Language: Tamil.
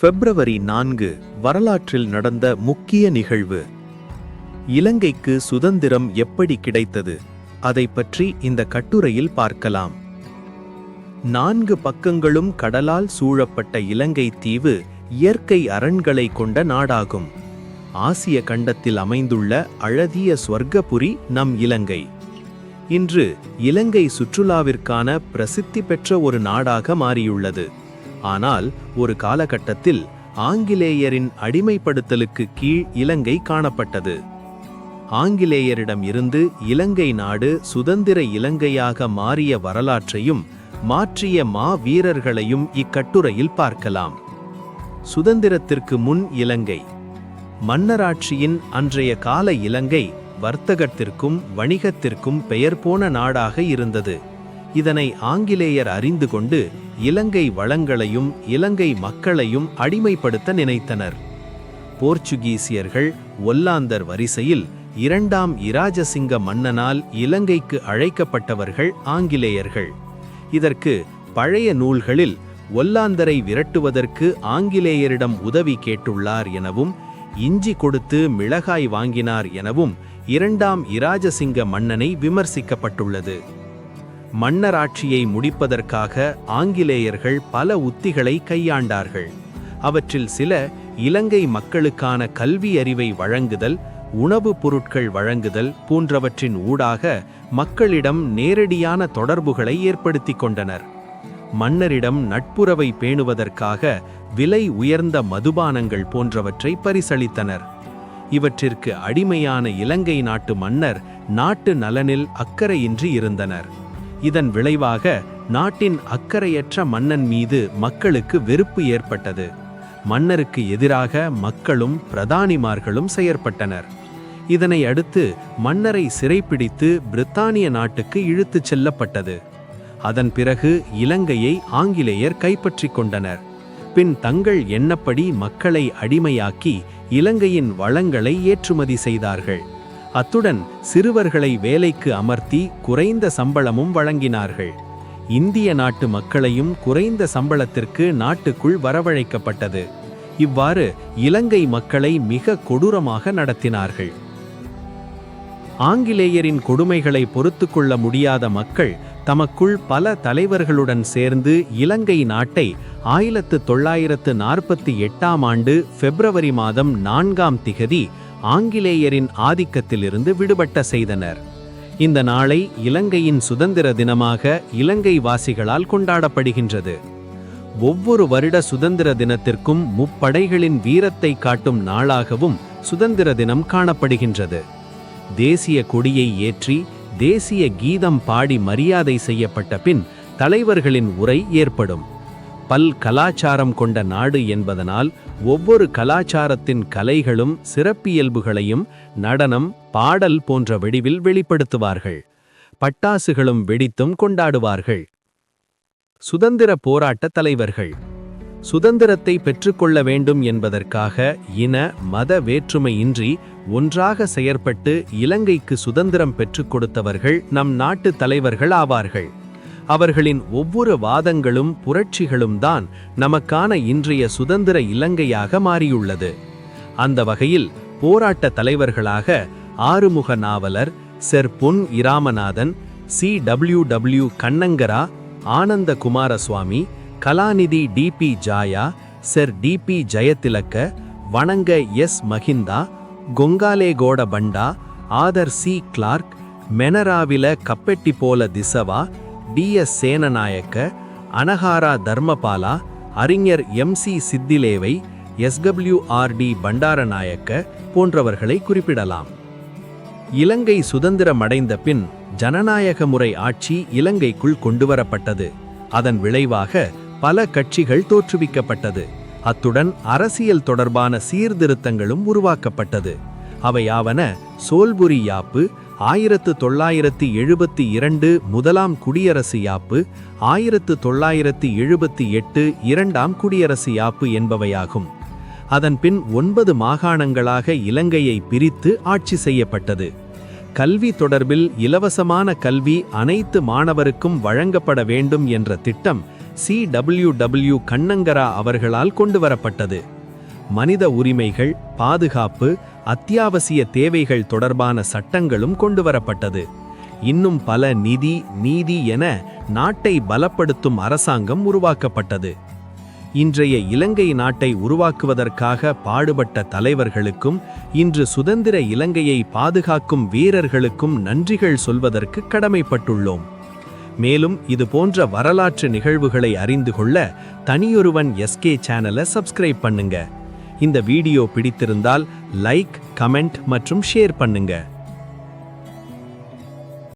பிப்ரவரி 4 வரலாற்றில் நடந்த முக்கிய நிகழ்வு. இலங்கைக்கு சுதந்திரம் எப்படி கிடைத்தது, அதை பற்றி இந்த கட்டுரையில் பார்க்கலாம். 4 பக்கங்களும் கடலால் சூழப்பட்ட இலங்கை தீவு இயற்கை அரண்களை கொண்ட நாடாகும். ஆசிய கண்டத்தில் அமைந்துள்ள அழகிய ஸ்வர்கபுரி நம் இலங்கை. இன்று இலங்கை சுற்றுலாவிற்கான பிரசித்தி பெற்ற ஒரு நாடாக மாறியுள்ளது. ஆனால் ஒரு காலகட்டத்தில் ஆங்கிலேயரின் அடிமைப்படுத்தலுக்கு கீழ் இலங்கை காணப்பட்டது. ஆங்கிலேயரிடம் இருந்து இலங்கை நாடு சுதந்திர இலங்கையாக மாறிய வரலாற்றையும் மாற்றிய வீரர்களையும் இக்கட்டுரையில் பார்க்கலாம். சுதந்திரத்திற்கு முன் இலங்கை. மன்னராட்சியின் அன்றைய கால இலங்கை வர்த்தகத்திற்கும் வணிகத்திற்கும் பெயர் போன நாடாக இருந்தது. இதனை ஆங்கிலேயர் அறிந்து கொண்டு இலங்கை வளங்களையும் இலங்கை மக்களையும் அடிமைப்படுத்த நினைத்தனர். போர்ச்சுகீசியர்கள் ஒல்லாந்தர் வரிசையில் 2ஆம் இராஜசிங்க மன்னனால் இலங்கைக்கு அழைக்கப்பட்டவர்கள் ஆங்கிலேயர்கள். இதற்கு பழைய நூல்களில் ஒல்லாந்தரை விரட்டுவதற்கு ஆங்கிலேயரிடம் உதவி கேட்டுள்ளார் எனவும், இஞ்சி கொடுத்து மிளகாய் வாங்கினார் எனவும் 2ஆம் இராஜசிங்க மன்னனை விமர்சிக்கப்பட்டுள்ளது. மன்னராட்சியை முடிப்பதற்காக ஆங்கிலேயர்கள் பல உத்திகளை கையாண்டார்கள். அவற்றில் சில இலங்கை மக்களுக்கான கல்வி அறிவை வழங்குதல், உணவுப் பொருட்கள் வழங்குதல் போன்றவற்றின் ஊடாக மக்களிடம் நேரடியான தொடர்புகளை ஏற்படுத்தி கொண்டனர். மன்னரிடம் நட்புறவை பேணுவதற்காக விலை உயர்ந்த மதுபானங்கள் போன்றவற்றை பரிசளித்தனர். இவற்றிற்கு அடிமையான இலங்கை நாட்டு மன்னர் நாட்டு நலனில் அக்கறையின்றி இருந்தனர். இதன் விளைவாக நாட்டின் அக்கறையற்ற மன்னன் மீது மக்களுக்கு வெறுப்பு ஏற்பட்டது. மன்னருக்கு எதிராக மக்களும் பிரதானிமார்களும் செயற்பட்டனர். இதனை அடுத்து மன்னரை சிறைப்பிடித்து பிரித்தானிய நாட்டுக்கு இழுத்துச் செல்லப்பட்டது. அதன் பிறகு இலங்கையை ஆங்கிலேயர் கைப்பற்றிக் கொண்டனர். பின் தங்கள் எண்ணப்படி மக்களை அடிமையாக்கி இலங்கையின் வளங்களை ஏற்றுமதி செய்தார்கள். அத்துடன் சிறுவர்களை வேலைக்கு அமர்த்தி குறைந்த சம்பளமும் வழங்கினார்கள். இந்திய நாட்டு மக்களையும் குறைந்த சம்பளத்திற்கு நாட்டுக்குள் வரவழைக்கப்பட்டது. இவ்வாறு இலங்கை மக்களை மிக கொடூரமாக நடத்தினார்கள். ஆங்கிலேயரின் கொடுமைகளை பொறுத்துக்கொள்ள முடியாத மக்கள் தமக்குள் பல தலைவர்களுடன் சேர்ந்து இலங்கை நாட்டை 1948ஆம் ஆண்டு பிப்ரவரி மாதம் 4ஆம் திகதி ஆங்கிலேயரின் ஆதிக்கத்திலிருந்து விடுபட்ட செய்தனர். இந்த நாளை இலங்கையின் சுதந்திர தினமாக இலங்கை வாசிகளால் கொண்டாடப்படுகின்றது. ஒவ்வொரு வருட சுதந்திர தினத்திற்கும் முப்படைகளின் வீரத்தை காட்டும் நாளாகவும் சுதந்திர தினம் காணப்படுகின்றது. தேசிய கொடியை ஏற்றி தேசிய கீதம் பாடி மரியாதை செய்யப்பட்ட பின் தலைவர்களின் உரை ஏற்படும். பல் கலாச்சாரம் கொண்ட நாடு என்பதனால் ஒவ்வொரு கலாச்சாரத்தின் கலைகளும் சிறப்பியல்புகளையும் நடனம், பாடல் போன்ற வடிவில் வெளிப்படுத்துவார்கள். பட்டாசுகளும் வெடித்தும் கொண்டாடுவார்கள். சுதந்திர போராட்ட தலைவர்கள். சுதந்திரத்தை பெற்றுக்கொள்ள வேண்டும் என்பதற்காக இன மத வேற்றுமையின்றி ஒன்றாக செயற்பட்டு இலங்கைக்கு சுதந்திரம் பெற்றுக் கொடுத்தவர்கள் நம் நாட்டு தலைவர்கள் ஆவார்கள். அவர்களின் ஒவ்வொரு வாதங்களும் புரட்சிகளும் தான் நமக்கான இன்றைய சுதந்திர இலங்கையாக மாறியுள்ளது. அந்த வகையில் போராட்ட தலைவர்களாக ஆறுமுக நாவலர், செர் பொன் இராமநாதன், CWW கண்ணங்கரா, ஆனந்த குமாரசுவாமி, கலாநிதி DP ஜாயா, செர் DP ஜெயதிலக்க, வணங்க S Mahinda, Gongalegoda Banda, Arthur C Clarke, மெனராவில கப்பெட்டி போல திசவா, DS சேனநாயக்க, அனகாரா தர்மபாலா, அறிஞர் MC சித்திலேவை, SWRD பண்டாரநாயக்க போன்றவர்களை குறிப்பிடலாம். இலங்கை சுதந்திரமடைந்த பின் ஜனநாயக முறை ஆட்சி இலங்கைக்குள் கொண்டுவரப்பட்டது. அதன் விளைவாக பல கட்சிகள் தோற்றுவிக்கப்பட்டது. அத்துடன் அரசியல் தொடர்பான சீர்திருத்தங்களும் உருவாக்கப்பட்டது. அவையாவன சோல்புரி யாப்பு, 1972 முதலாம் குடியரசு யாப்பு, 1978 2ஆம் குடியரசு யாப்பு என்பவையாகும். அதன்பின் 9 மாகாணங்களாக இலங்கையை பிரித்து ஆட்சி செய்யப்பட்டது. கல்வி தொடர்பில் இலவசமான கல்வி அனைத்து மாணவருக்கும் வழங்கப்பட வேண்டும் என்ற திட்டம் CWW கண்ணங்கரா அவர்களால் கொண்டுவரப்பட்டது. மனித உரிமைகள், பாதுகாப்பு, அத்தியாவசிய தேவைகள் தொடர்பான சட்டங்களும் கொண்டுவரப்பட்டது. இன்னும் பல நீதி என நாட்டை பலப்படுத்தும் அரசாங்கம் உருவாக்கப்பட்டது. இன்றைய இலங்கை நாட்டை உருவாக்குவதற்காக பாடுபட்ட தலைவர்களுக்கும் இன்று சுதந்திர இலங்கையை பாதுகாக்கும் வீரர்களுக்கும் நன்றிகள் சொல்வதற்கு கடமைப்பட்டுள்ளோம். மேலும் இது போன்ற வரலாற்று நிகழ்வுகளை அறிந்து கொள்ள தனியொருவன் SK சேனலை சப்ஸ்கிரைப் பண்ணுங்க. இந்த வீடியோ பிடித்திருந்தால் லைக், கமெண்ட் மற்றும் ஷேர் பண்ணுங்க.